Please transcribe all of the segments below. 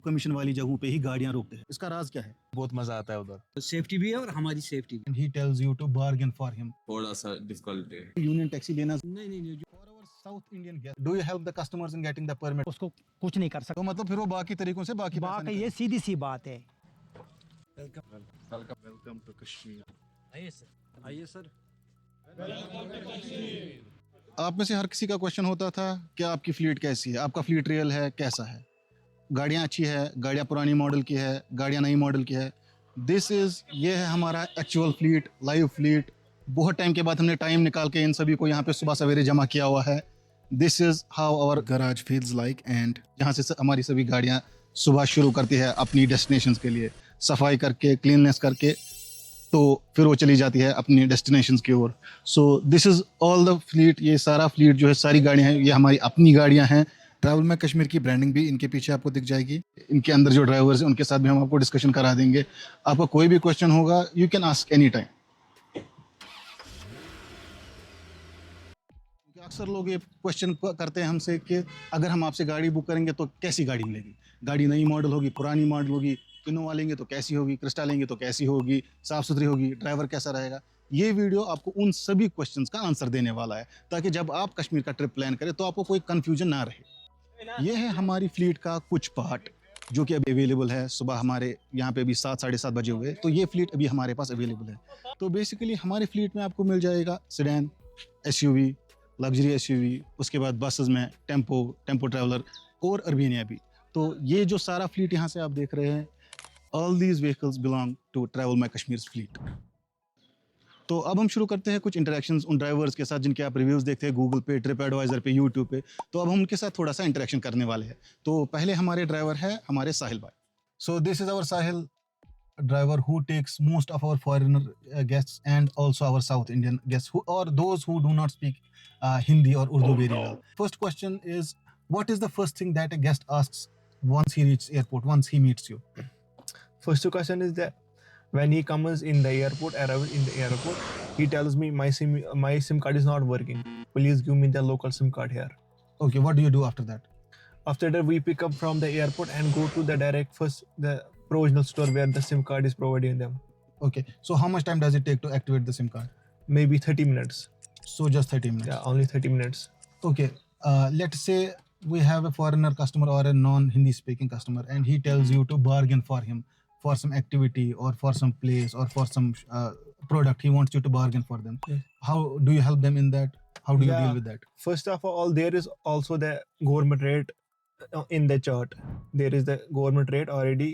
Commission वाली जगहों पे ही गाड़ियां रोकते हैं। इसका राज क्या है? बहुत मजा आता है उधर। सेफ्टी भी है और हमारी सेफ्टी भी। He tells you to bargain for him. थोड़ा सा डिफिकल्ट है। यूनियन टैक्सी लेना। नहीं For our South Indian guests, do you help the customers in getting the permit? उसको कुछ नहीं कर सकता। तो मतलब फिर वो बाकी तरीकों से बाकी पैसा बात निकाल- ये सीधी सी बात है। Welcome to Kashmir. आइए सर। आप में से हर किसी का क्वेश्चन होता था कि आपकी फ्लीट कैसी है, आपका फ्लीट रियल है, कैसा है, गाड़ियाँ अच्छी है, गाड़ियाँ पुरानी मॉडल की है, गाड़ियाँ नई मॉडल की है। ये है हमारा एक्चुअल फ्लीट, लाइव फ्लीट। बहुत टाइम के बाद हमने टाइम निकाल के इन सभी को यहाँ पे सुबह सवेरे जमा किया हुआ है। This is how our garage feels like, and यहाँ से हमारी सभी गाड़ियाँ सुबह शुरू करती है अपनी डेस्टिनेशंस के लिए, सफाई करके, क्लीननेस करके, तो फिर वो चली जाती है अपनी डेस्टिनेशंस की ओर। So this is all the fleet. ये सारा फ्लीट जो है, सारी गाड़ियाँ हैं, ये हमारी अपनी गाड़ियाँ हैं। ट्रैवल में कश्मीर की ब्रांडिंग भी इनके पीछे आपको दिख जाएगी। इनके अंदर जो ड्राइवर्स हैं उनके साथ भी हम आपको डिस्कशन करा देंगे। आपका कोई भी क्वेश्चन होगा, you can ask any time. अक्सर लोग ये क्वेश्चन करते हैं हमसे कि अगर हम आपसे गाड़ी बुक करेंगे तो कैसी गाड़ी मिलेगी, गाड़ी नई मॉडल होगी, पुरानी मॉडल होगी, इनोवा लेंगे तो कैसी होगी, क्रिस्टा लेंगे तो कैसी होगी, साफ़ सुथरी होगी, ड्राइवर कैसा रहेगा। ये वीडियो आपको उन सभी क्वेश्चंस का आंसर देने वाला है, ताकि जब आप कश्मीर का ट्रिप प्लान करें तो आपको कोई कन्फ्यूजन ना रहे। ये है हमारी फ्लीट का कुछ पार्ट जो कि अभी अवेलेबल है। सुबह हमारे यहाँ पे अभी 7 साढ़े 7 बजे हुए, तो ये फ्लीट अभी हमारे पास अवेलेबल है। तो बेसिकली हमारी फ्लीट में आपको मिल जाएगा सेडान, एसयूवी, लग्जरी एसयूवी, उसके बाद बसेस में टेम्पो ट्रैवलर और अर्बेनिया भी। तो ये जो सारा फ्लीट यहाँ से आप देख रहे हैं, all these vehicles belong to travel my Kashmir fleet. तो अब हम शुरू करते हैं कुछ इंटरेक्शंस उन ड्राइवर्स के साथ जिनके आप रिव्यूज़ देखते हैं गूगल पे, ट्रिप एडवाइज़र पे, यूट्यूब पे। तो अब हम उनके साथ थोड़ा सा इंटरेक्शन करने वाले हैं। तो पहले हमारे ड्राइवर है हमारे साहिल भाई। So this is our Sahil, driver who takes most of our foreigner guests and also our South Indian guests or those who do not speak Hindi or Urdu very well. First question is, what is the first thing that a guest asks once he reaches airport, once he meets you? First question is that when he comes in the airport, arrives in the airport, he tells me my SIM card is not working. Please give me the local SIM card here. Okay, what do you do after that? After that, we pick up from the airport and go to the provisional store where the SIM card is providing them. Okay, so how much time does it take to activate the SIM card? Maybe 30 minutes. So just 30 minutes? Yeah, only 30 minutes. Okay, let's say we have a foreigner customer or a non-Hindi speaking customer and he tells you to bargain for him for some activity or for some place or for some product. He wants you to bargain for them. Yeah. How do you help them in that? How do you deal with that? First of all, there is also the government rate in the chart. There is the government rate already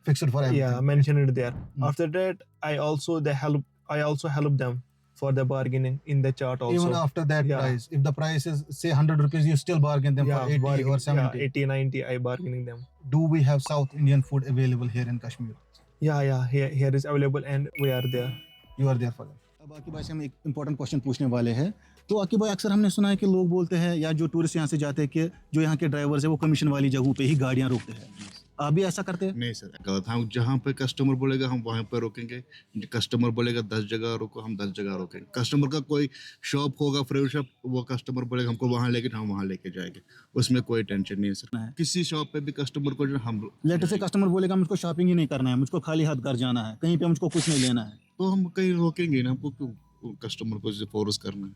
Fixed for everything. yeah mentioned there. Mm. After that, I also help them for the bargaining in the chart also. Even after that Yeah. price, if the price is say 100 rupees, you still bargain them for 80 or 70. 80 90 I bargaining them. Do we have South Indian food available here in Kashmir? Yeah, here is available and we are there. You are there for them. अब आकिब भाई से हम एक important question पूछने वाले हैं। तो आकिब भाई, अक्सर हमने सुना है कि लोग बोलते हैं या जो टूरिस्ट यहाँ से जाते हैं कि जो यहाँ के ड्राइवर्स है वो कमीशन वाली जगहों पे ही गाड़ियाँ रोकते हैं। आप भी ऐसा करते हैं? नहीं सर, गलत। हम जहाँ पे कस्टमर बोलेगा हम वहाँ पे रोकेंगे। कस्टमर बोलेगा 10 जगह रोको, हम 10 जगह रोकेंगे। कस्टमर का कोई शॉप होगा, फ्रेश शॉप, वो कस्टमर बोलेगा हमको वहाँ लेके, हम वहाँ लेके जाएंगे। उसमें कोई टेंशन नहीं है सर। किसी शॉप पे भी कस्टमर को जो हम लेटर से कस्टमर बोलेगा मुझको शॉपिंग ही नहीं करना है, मुझको खाली हाथ घर जाना है, कहीं पे मुझको कुछ नहीं लेना है, तो हम कहीं रोकेंगे ना। हमको क्यों कस्टमर को फोर्स करना है?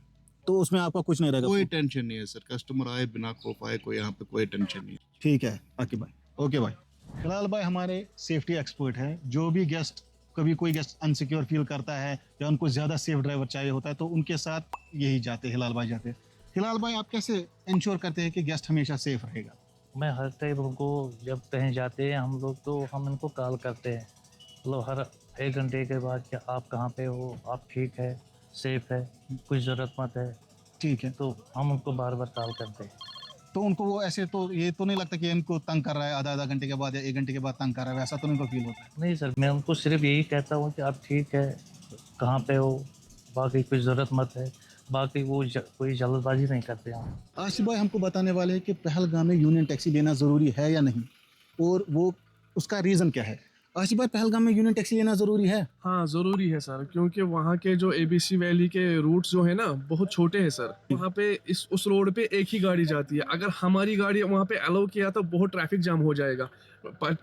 तो उसमें आपका कुछ नहीं रहेगा। कोई टेंशन नहीं है सर। कस्टमर आए बिना खौफ आए, कोई यहाँ पे कोई टेंशन नहीं है। ठीक है आकिब भाई। ओके भाई। हिलाल भाई हमारे सेफ्टी एक्सपर्ट है। जो भी गेस्ट, कभी कोई गेस्ट अनसिक्योर फील करता है या उनको ज़्यादा सेफ ड्राइवर चाहिए होता है तो उनके साथ यही जाते, हिलाल भाई जाते हैं। हिलाल भाई, आप कैसे इंश्योर करते हैं कि गेस्ट हमेशा सेफ रहेगा? मैं हर टाइम उनको, जब कहीं जाते हैं हम लोग तो हम इनको कॉल करते हैं, मतलब हर 1 घंटे के बाद कि आप कहाँ पे हो, आप ठीक है, सेफ है, कुछ ज़रूरत मत है। ठीक है। तो हम उनको बार बार कॉल करते हैं। तो उनको वो ऐसे तो ये तो नहीं लगता कि इनको तंग कर रहा है, आधा घंटे के बाद या 1 घंटे के बाद तंग कर रहा है, वैसा तो उनको फील होता है? नहीं सर, मैं उनको सिर्फ यही कहता हूँ कि आप ठीक है, कहाँ पे हो, बाकी कुछ ज़रूरत मत है, बाकी वो कोई जल्दबाजी नहीं करते हम। आसिफ भाई हमको बताने वाले हैं कि पहलगाम में यूनियन टैक्सी लेना ज़रूरी है या नहीं, और वो उसका रीज़न क्या है। आसिफ भाई, पहलगाम में यूनियन टैक्सी लेना ज़रूरी है? हाँ ज़रूरी है सर, क्योंकि वहाँ के जो एबीसी वैली के रूट्स जो है ना बहुत छोटे हैं सर। वहाँ पे उस रोड पे एक ही गाड़ी जाती है। अगर हमारी गाड़ी वहाँ पे अलाउ किया तो बहुत ट्रैफिक जाम हो जाएगा,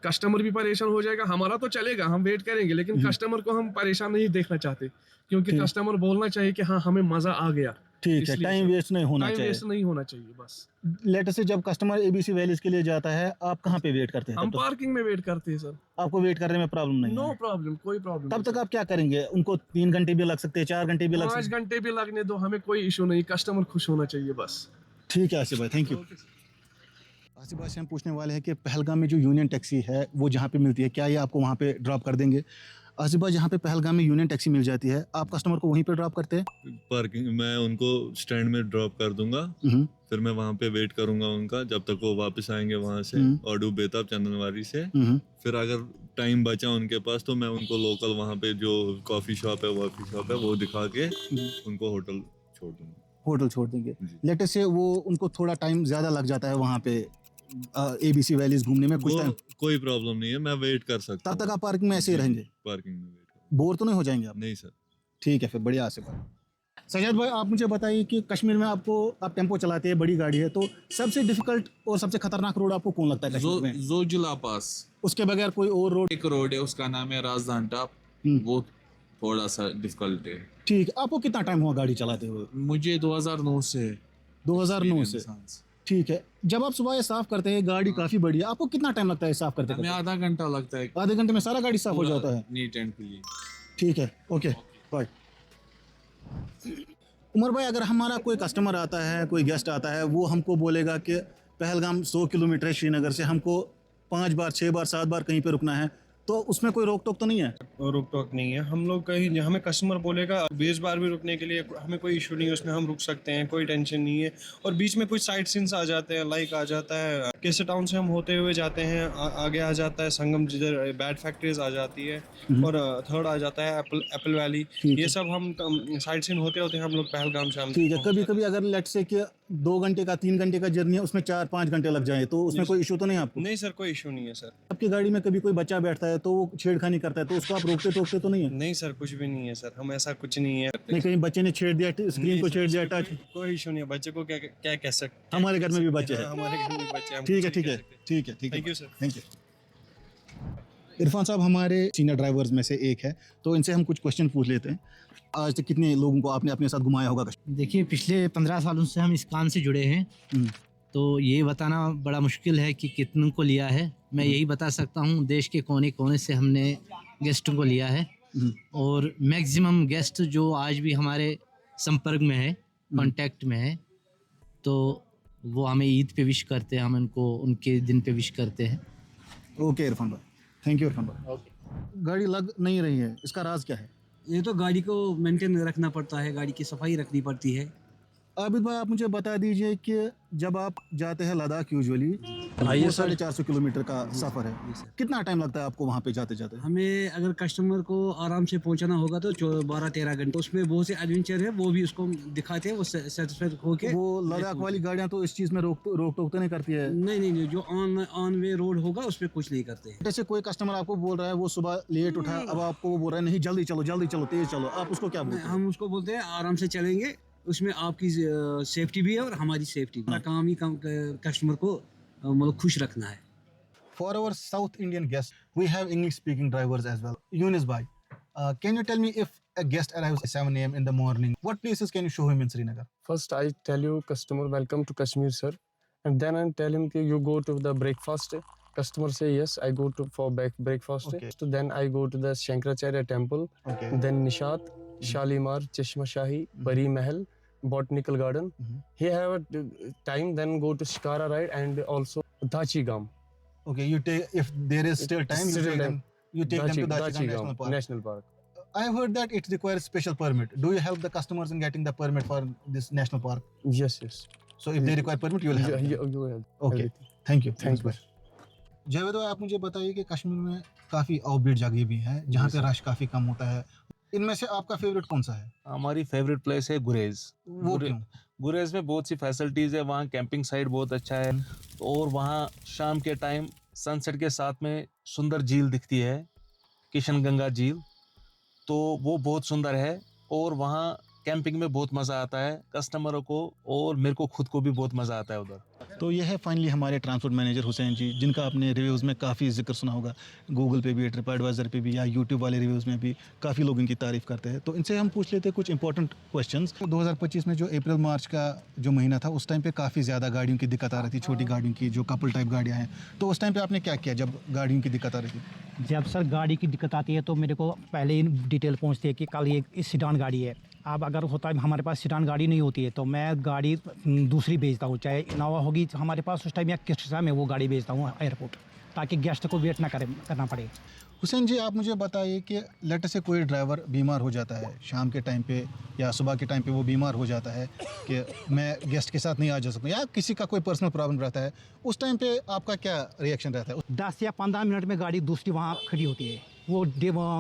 कस्टमर भी परेशान हो जाएगा। हमारा तो चलेगा, हम वेट करेंगे, लेकिन कस्टमर को हम परेशान नहीं देखना चाहते, क्योंकि कस्टमर बोलना चाहिए कि हाँ हमें मज़ा आ गया। ठीक है, इसलिए टाइम सर, वेस्ट नहीं होना टाइम चाहिए। वेस्ट नहीं होना चाहिए बस। लेट से जब कस्टमर एबीसी वैलीज के लिए जाता है, आप कहाँ पे वेट करते हैं? हम तब तक पार्किंग में वेट करते हैं सर। आपको वेट करने में प्रॉब्लम नहीं नो है? प्रॉब्लम, कोई प्रॉब्लम तब तक आप क्या करेंगे? उनको 3 घंटे भी लग सकते हैं, 4 घंटे भी लग 5 सकते घंटे भी लगने दो, हमें कोई इशू नहीं, कस्टमर खुश होना चाहिए बस। हैं। ठीक है आसिफ भाई, थैंक यू। आसिफ भाई से हम पूछने वाले हैं कि पहलगाम में जो यूनियन टैक्सी है वो जहाँ पे मिलती है, क्या ये आपको वहाँ पे ड्रॉप कर देंगे? आसिफ भाई, जहाँ पे पहलगाम में यूनियन टैक्सी मिल जाती है, आप कस्टमर को वहीं पे ड्रॉप करते हैं? पार्किंग मैं उनको स्टैंड में ड्रॉप कर दूंगा, हम्म, फिर मैं वहाँ पे वेट करूंगा उनका जब तक वो वापस आएंगे वहाँ से ऑडू बेताब चंदनवारी से। हम्म। फिर अगर टाइम बचा उनके पास तो मैं उनको लोकल वहाँ पे जो कॉफ़ी शॉप है वो दिखा के उनको होटल छोड़ दूंगा। होटल छोड़ देंगे। जी। लेट से वो उनको थोड़ा टाइम ज़्यादा लग जाता है वहाँ पे एबीसी वैलीज घूमने में, कुछ वो टाइम, कोई प्रॉब्लम नहीं है, मैं वेट कर सकता तब तक हूँ। आप पार्किंग में ऐसे ही जी, रहेंगे? पार्किंग में वेट कर। बोर तो नहीं हो जाएंगे आप? नहीं सर। ठीक है, फिर बढ़िया आसिफ भाई। सजाद भाई, आप मुझे बताइए कि कश्मीर में आप टेम्पो चलाते हैं, बड़ी गाड़ी है, तो सबसे डिफिकल्ट और सबसे खतरनाक रोड आपको कौन लगता है कश्मीर में? जोजिला पास उसके बगैर कोई और रोड? एक रोड है, उसका नाम है राजधान टॉप, वो थोड़ा सा डिफिकल्ट है। ठीक है, आपको कितना टाइम हुआ गाड़ी चलाते हुए? मुझे 2009 से 2009 से। ठीक है, जब आप सुबह ये साफ करते हैं, गाड़ी काफ़ी बड़ी है, आपको कितना टाइम लगता है साफ करते हमें आधा घंटा लगता है, आधे घंटे में सारा गाड़ी साफ हो जाता है? Neat and clean. ठीक है, ओके, बाय। उमर भाई, अगर हमारा कोई कस्टमर आता है, कोई गेस्ट आता है, वो हमको बोलेगा कि पहलगाम 100 किलोमीटर है श्रीनगर से, हमको 5 बार 6 बार 7 बार कहीं पे रुकना है, तो उसमें कोई रोक टोक तो नहीं है? रोक टोक नहीं है। हम लोग कहीं हमें कस्टमर बोलेगा 20 बार भी रुकने के लिए हमें कोई इशू नहीं है, उसमें हम रुक सकते हैं, कोई टेंशन नहीं है। और बीच में कुछ साइड सीन्स आ जाते हैं, लाइक आ जाता है केसर टाउन से हम होते हुए जाते हैं, आगे आ जाता है संगम, जिधर बैट फैक्ट्रीज आ जाती है, और थर्ड आ जाता है एप्पल वैली। ये सब हम साइड सीन होते होते हम लोग पहलगाम से हम। ठीक है, कभी कभी अगर लेट से कि 2 घंटे का 3 घंटे का जर्नी है, उसमें 4-5 घंटे लग जाए, तो उसमें कोई इशू तो नहीं है आपको? नहीं सर, कोई इशू नहीं है सर। आपकी गाड़ी में कभी कोई बच्चा बैठता है तो वो छेड़खानी करता है, तो उसको आप रोकते टोकते तो नहीं है? नहीं सर, कुछ भी नहीं है सर, हम ऐसा कुछ नहीं है। नहीं, कहीं बच्चे ने छेड़ दिया, स्क्रीन को छेड़ दिया, टच? कोई इशू नहीं है, बच्चे को क्या क्या कह सकते? हमारे घर में भी बच्चे हैं। हमारे घर में बच्चे हैं। ठीक है, ठीक है, ठीक है, ठीक है, thank you sir. Thank you. Irfan साहब हमारे सीनियर ड्राइवर्स में से एक है, तो इनसे हम कुछ क्वेश्चन पूछ लेते हैं। आज तक कितने लोगों को आपने अपने साथ घुमाया होगा? देखिए, पिछले 15 सालों से हम इस कान से जुड़े हैं, तो ये बताना बड़ा मुश्किल है कि कितनों को लिया है। मैं यही बता सकता हूँ, देश के कोने कोने से हमने गेस्टों को लिया है, और मैक्सिमम गेस्ट जो आज भी हमारे संपर्क में है, कांटेक्ट में है, तो वो हमें ईद पे विश करते हैं, हम उनको उनके दिन पे विश करते हैं। ओके इरफान भाई, थैंक यू इरफान भाई। गाड़ी लग नहीं रही है, इसका राज क्या है? ये तो गाड़ी को मेंटेन रखना पड़ता है, गाड़ी की सफाई रखनी पड़ती है। आबिद भाई, आप मुझे बता दीजिए कि जब आप जाते हैं लद्दाख, यूजुअली आइए सर। 450 किलोमीटर का सफ़र है, कितना टाइम लगता है आपको वहाँ पे जाते जाते? हमें अगर कस्टमर को आराम से पहुंचाना होगा तो 12-13 घंटे। उसमें बहुत से एडवेंचर है, वो भी उसको दिखाते हैं, वो सेटिस्फाइड होके। वो लद्दाख वाली गाड़ियाँ तो इस चीज़ में रोक टोक तो नहीं करती है? नहीं, जो ऑन वे रोड होगा उस पर कुछ नहीं करते हैं। जैसे कोई कस्टमर आपको बोल रहा है, वो सुबह लेट उठा, अब आपको वो बोल रहा है नहीं जल्दी चलो तेज चलो, आप उसको क्या बोलते हैं? हम उसको बोलते हैं आराम से चलेंगे, उसमें आपकी सेफ्टी भी है और हमारी सेफ्टी भी। काम ही कस्टमर को मतलब खुश रखना है। For our South Indian guests, we have English-speaking drivers as well. Yunus bhai, can you tell me if a guest arrives at 7 a.m. in the morning, what places can you show him in Srinagar? First, I tell you, customer, welcome to Kashmir, sir. And then I tell him that you go to the breakfast. Customer say yes, I go to for breakfast. Okay. So then I go to the Shankaracharya temple. Okay. Then Nishat, Shalimar, Chashma Shahi, Pari Mahal, Botanical Garden. He have a time. Then go to Shikara ride and also Dachi Gam. Okay, you take, if there is still time, you take them to Dachi National Park. National Park. I have heard that it requires special permit. Do you help the customers in getting the permit for this national park? Yes, yes. So if they require permit, you will help. You help. Okay, everything. thank you. Thank you. Javed भाई, आप मुझे बताइए कि कश्मीर में काफ़ी offbeat जगह भी है जहाँ पे रश काफ़ी कम होता है, इनमें से आपका फेवरेट कौन सा है? हमारी फेवरेट प्लेस है गुरेज। वो क्यों? गुरेज में बहुत सी फैसिलिटीज़ है, वहाँ कैंपिंग साइट बहुत अच्छा है, और वहाँ शाम के टाइम सनसेट के साथ में सुंदर झील दिखती है, किशनगंगा झील, तो वो बहुत सुंदर है और वहाँ कैंपिंग में बहुत मज़ा आता है कस्टमरों को, और मेरे को खुद को भी बहुत मज़ा आता है उधर। तो ये है फाइनली हमारे ट्रांसपोर्ट मैनेजर हुसैन जी, जिनका आपने रिव्यूज़ में काफ़ी जिक्र सुना होगा, गूगल पे भी, ट्रिप एडवाइज़र पे भी, या यूट्यूब वाले रिव्यूज़ में भी काफ़ी लोग इनकी तारीफ़ करते हैं। तो इनसे हम पूछ लेते हैं कुछ इंपॉर्टेंट क्वेश्चंस। 2025 में जो अप्रैल मार्च का जो महीना था, उस टाइम पे काफ़ी ज़्यादा गाड़ियों की दिक्कत आ रही थी, छोटी गाड़ियों की, जो कपल टाइप गाड़ियाँ हैं। तो उस टाइम पर आपने क्या किया जब गाड़ियों की दिक्कत आ रही थी? जब सर गाड़ी की दिक्कत आती है तो मेरे को पहले ही डिटेल पहुंचती है कि कल ये सीडान गाड़ी है। अब अगर होता है हमारे पास सीडान गाड़ी नहीं होती है तो मैं गाड़ी दूसरी भेजता हूँ, चाहे इनोवा होगी हमारे पास उस टाइम या किस्सा में वो गाड़ी भेजता हूँ एयरपोर्ट, ताकि गेस्ट को वेट ना करना पड़े। हुसैन जी, आप मुझे बताइए कि लेट से कोई ड्राइवर बीमार हो जाता है शाम के टाइम पे या सुबह के टाइम पे, वो बीमार हो जाता है कि मैं गेस्ट के साथ नहीं आ जा सकता, या किसी का कोई पर्सनल प्रॉब्लम रहता है, उस टाइम पे आपका क्या रिएक्शन रहता है? 10 या 15 मिनट में गाड़ी दूसरी वहाँ खड़ी होती है। वो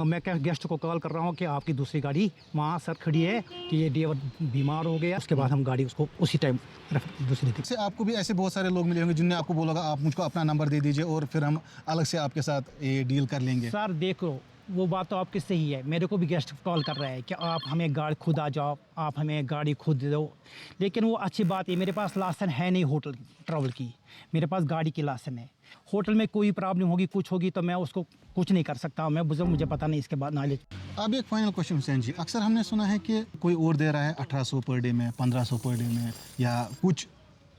मैं क्या गेस्ट को कॉल कर रहा हूँ कि आपकी दूसरी गाड़ी वहाँ सर खड़ी है कि ये ड्राइवर बीमार हो गया। उसके बाद हम गाड़ी उसको उसी टाइम दूसरी दी। से आपको भी ऐसे बहुत सारे लोग मिले होंगे जिनने आपको बोला आप मुझको अपना नंबर दे दीजिए और फिर हम अलग से आपके साथ ये डील कर लेंगे। सर देखो, वो बात तो आपकी सही है, मेरे को भी गेस्ट कॉल कर रहा है कि आप हमें गाड़ी खुद आ जाओ, आप हमें गाड़ी खुद दे दो। लेकिन वो अच्छी बात है, मेरे पास लाइसेंस है नहीं होटल ट्रैवल की, मेरे पास गाड़ी की लाइसेंस है। होटल में कोई प्रॉब्लम होगी, कुछ होगी तो मैं उसको कुछ नहीं कर सकता, मैं मुझे पता नहीं इसके बाद नॉलेज। अब एक फाइनल क्वेश्चन हुसैन जी, अक्सर हमने सुना है कि कोई और दे रहा है 1800 पर डे में, 1500 पर डे में, या कुछ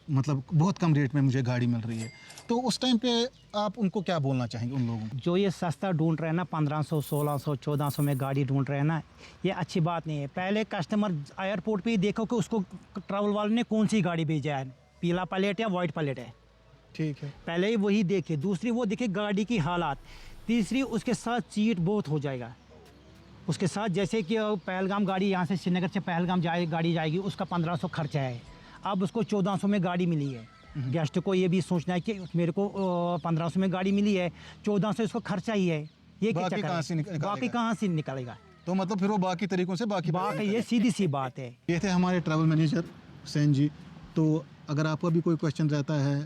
मतलब बहुत कम रेट में मुझे गाड़ी मिल रही है, तो उस टाइम पे आप उनको क्या बोलना चाहेंगे उन लोगों को जो ये सस्ता ढूंढ रहे हैं ना, 1500, 1600, 1400 में गाड़ी ढूंढ रहे हैं ना, ये अच्छी बात नहीं है। पहले कस्टमर एयरपोर्ट पे ही देखो कि उसको ट्रैवल वाले ने कौन सी गाड़ी भेजा है, पीला प्लेट या वाइट प्लेट है, ठीक है, पहले ही वही देखे। दूसरी वो देखे गाड़ी की हालात। तीसरी उसके साथ चीट बहुत हो जाएगा उसके साथ, जैसे कि पहलगाम गाड़ी यहाँ से श्रीनगर से पहलगाम गाड़ी जाएगी, उसका 1500 खर्चा है, अब उसको 1400 में गाड़ी मिली है। गेस्ट को ये भी सोचना है कि मेरे को 1500 में गाड़ी मिली है, 1400 इसको खर्चा ही है, ये क्या बाकी कहाँ से निकलेगा? तो मतलब फिर वो बाकी तरीकों से बाकी ये सीधी सी बात है। ये थे हमारे ट्रैवल मैनेजर हुसैन जी। तो अगर आपका भी कोई क्वेश्चन रहता है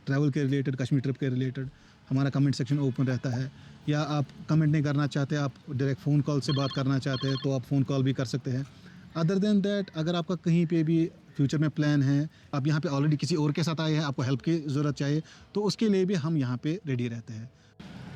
ट्रैवल के रिलेटेड, कश्मीर ट्रिप के रिलेटेड, हमारा कमेंट सेक्शन ओपन रहता है, या आप कमेंट नहीं करना चाहते, आप डायरेक्ट फ़ोन कॉल से बात करना चाहते हैं, तो आप फ़ोन कॉल भी कर सकते हैं। अदर देन दैट, अगर आपका कहीं पे भी फ्यूचर में प्लान है, आप यहाँ पे ऑलरेडी किसी और के साथ आए हैं, आपको हेल्प की ज़रूरत चाहिए, तो उसके लिए भी हम यहाँ पे रेडी रहते हैं।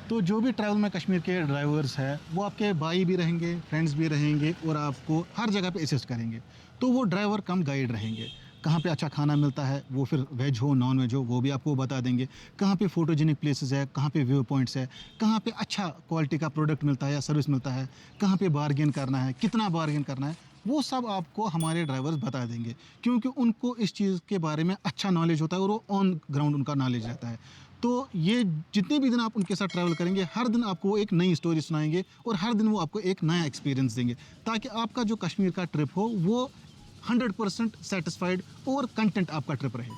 तो जो भी ट्रैवल में कश्मीर के ड्राइवर्स हैं, वो आपके भाई भी रहेंगे, फ्रेंड्स भी रहेंगे, और आपको हर जगह पे असिस्ट करेंगे। तो वो ड्राइवर कम गाइड रहेंगे। कहाँ पे अच्छा खाना मिलता है, वो फिर वेज हो नॉन वेज हो, वो भी आपको बता देंगे। कहाँ पे फोटोजेनिक प्लेसेस है, कहाँ पे व्यू पॉइंट्स है, कहाँ पे अच्छा क्वालिटी का प्रोडक्ट मिलता है या सर्विस मिलता है, कहाँ पे बार्गेन करना है, कितना बार्गेन करना है, वो सब आपको हमारे ड्राइवर्स बता देंगे, क्योंकि उनको इस चीज़ के बारे में अच्छा नॉलेज होता है और वो ऑन ग्राउंड उनका नॉलेज रहता है। तो ये जितने भी दिन आप उनके साथ ट्रैवल करेंगे, हर दिन आपको वो एक नई स्टोरी सुनाएंगे और हर दिन वो आपको एक नया एक्सपीरियंस देंगे, ताकि आपका जो कश्मीर का ट्रिप हो वो 100% सेटिस्फाइड और कंटेंट आपका ट्रिप रहे।